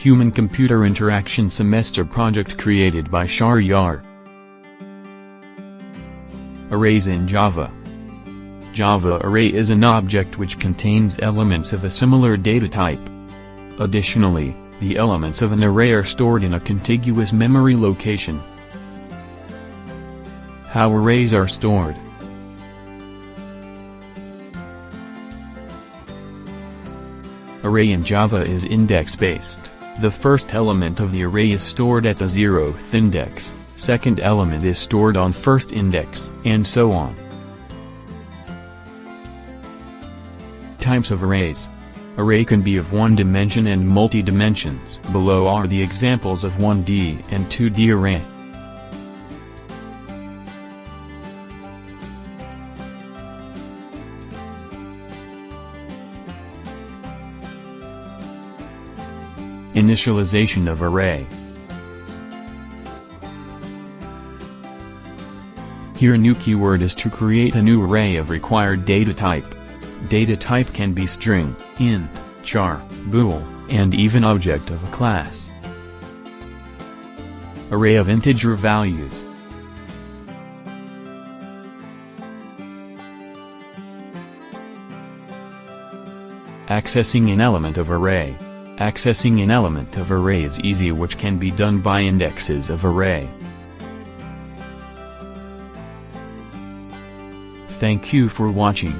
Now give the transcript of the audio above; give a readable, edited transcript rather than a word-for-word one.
Human-computer interaction semester project created by Shehryar. Arrays in Java. Java array is an object which contains elements of a similar data type. Additionally, the elements of an array are stored in a contiguous memory location. How arrays are stored. Array in Java is index-based. The first element of the array is stored at the 0th index, second element is stored on first index, and so on. Types of arrays. Array can be of one dimension and multi-dimensions. Below are the examples of 1D and 2D array. Initialization of array. Here, a new keyword is to create a new array of required data type. Data type can be string, int, char, bool, and even object of a class. Array of integer values. Accessing an element of array. Accessing an element of array is easy, which can be done by indexes of array. Thank you for watching.